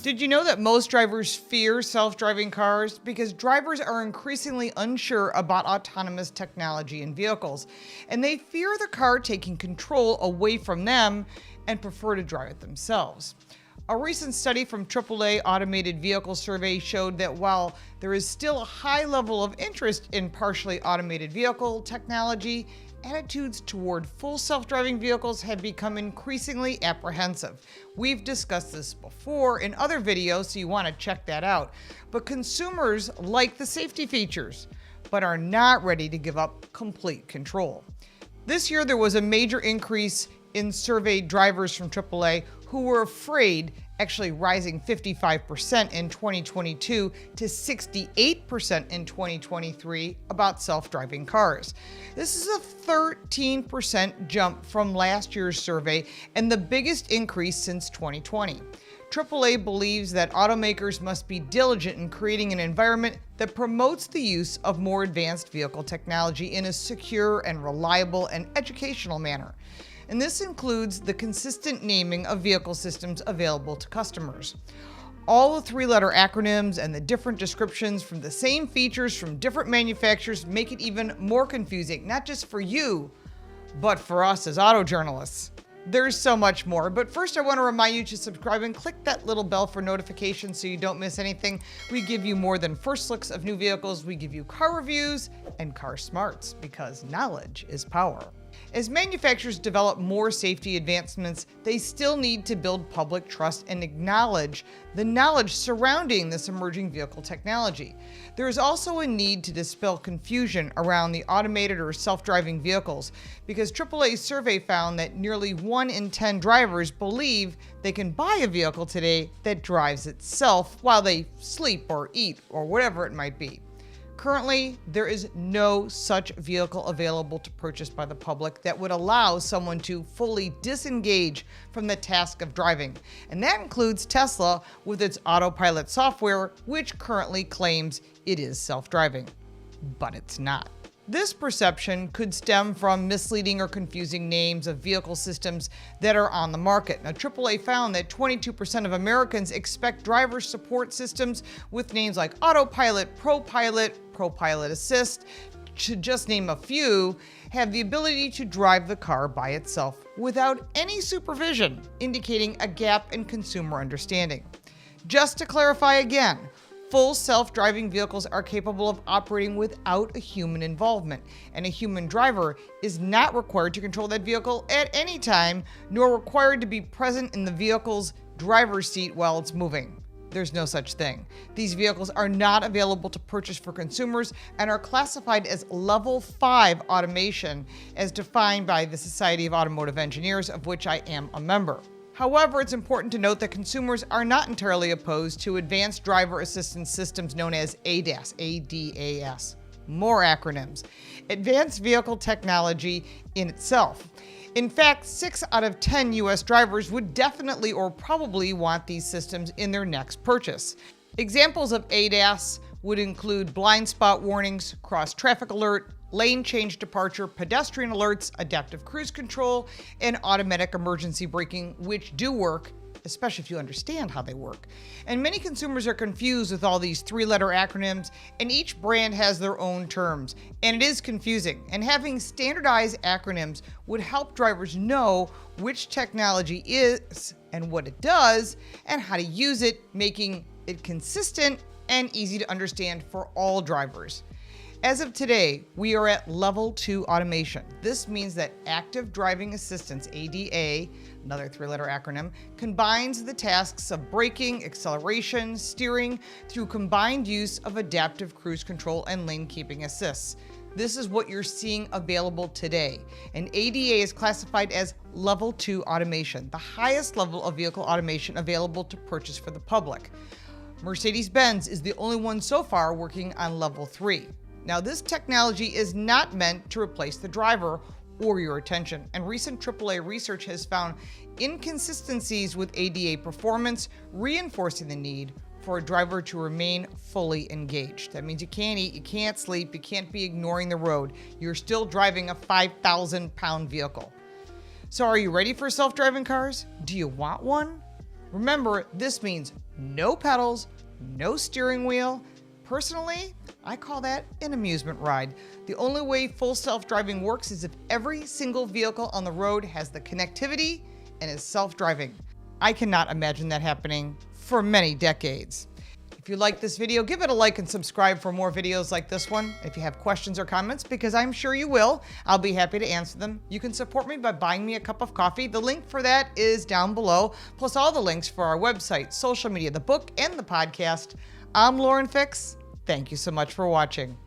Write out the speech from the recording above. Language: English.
Did you know that most drivers fear self-driving cars? Because drivers are increasingly unsure about autonomous technology in vehicles, and they fear the car taking control away from them and prefer to drive it themselves. A recent study from AAA Automated Vehicle Survey showed that while there is still a high level of interest in partially automated vehicle technology, attitudes toward full self-driving vehicles have become increasingly apprehensive. We've discussed this before in other videos, so you want to check that out. But consumers like the safety features, but are not ready to give up complete control. This year, there was a major increase in surveyed drivers from AAA who were afraid, actually rising 55% in 2022 to 68% in 2023 about self-driving cars. This is a 13% jump from last year's survey and the biggest increase since 2020. AAA believes that automakers must be diligent in creating an environment that promotes the use of more advanced vehicle technology in a secure and reliable and educational manner. And this includes the consistent naming of vehicle systems available to customers. All the three-letter acronyms and the different descriptions from the same features from different manufacturers make it even more confusing, not just for you, but for us as auto journalists. There's so much more, but first I want to remind you to subscribe and click that little bell for notifications so you don't miss anything. We give you more than first looks of new vehicles. We give you car reviews and car smarts, because knowledge is power. As manufacturers develop more safety advancements, they still need to build public trust and acknowledge the knowledge surrounding this emerging vehicle technology. There is also a need to dispel confusion around the automated or self-driving vehicles, because AAA's survey found that nearly 1 in 10 drivers believe they can buy a vehicle today that drives itself while they sleep or eat or whatever it might be. Currently, there is no such vehicle available to purchase by the public that would allow someone to fully disengage from the task of driving. And that includes Tesla with its autopilot software, which currently claims it is self-driving. But it's not. This perception could stem from misleading or confusing names of vehicle systems that are on the market. Now, AAA found that 22% of Americans expect driver support systems with names like Autopilot, ProPilot Assist, to just name a few, have the ability to drive the car by itself without any supervision, indicating a gap in consumer understanding. Just to clarify again, full self-driving vehicles are capable of operating without a human involvement, and a human driver is not required to control that vehicle at any time, nor required to be present in the vehicle's driver's seat while it's moving. There's no such thing. These vehicles are not available to purchase for consumers and are classified as Level 5 automation, as defined by the Society of Automotive Engineers, of which I am a member. However, it's important to note that consumers are not entirely opposed to advanced driver assistance systems known as ADAS, A-D-A-S. More acronyms. Advanced vehicle technology in itself. In fact, 6 out of 10 US drivers would definitely or probably want these systems in their next purchase. Examples of ADAS would include blind spot warnings, cross traffic alert, lane change departure, pedestrian alerts, adaptive cruise control, and automatic emergency braking, which do work, especially if you understand how they work. And many consumers are confused with all these three-letter acronyms, and each brand has their own terms, and it is confusing. And having standardized acronyms would help drivers know which technology is and what it does, and how to use it, making it consistent and easy to understand for all drivers. As of today, we are at Level 2 automation. This means that Active Driving Assistance, ADA, another three-letter acronym, combines the tasks of braking, acceleration, steering through combined use of adaptive cruise control and lane keeping assists. This is what you're seeing available today. And ADA is classified as Level 2 automation, the highest level of vehicle automation available to purchase for the public. Mercedes-Benz is the only one so far working on Level 3. Now, this technology is not meant to replace the driver or your attention, and recent AAA research has found inconsistencies with ADA performance, reinforcing the need for a driver to remain fully engaged. That means you can't eat, you can't sleep, you can't be ignoring the road. You're still driving a 5,000-pound vehicle. So are you ready for self-driving cars? Do you want one? Remember, this means no pedals, no steering wheel. Personally, I call that an amusement ride. The only way full self-driving works is if every single vehicle on the road has the connectivity and is self-driving. I cannot imagine that happening for many decades. If you like this video, give it a like and subscribe for more videos like this one. If you have questions or comments, because I'm sure you will, I'll be happy to answer them. You can support me by buying me a cup of coffee. The link for that is down below, plus all the links for our website, social media, the book, and the podcast. I'm Lauren Fix. Thank you so much for watching.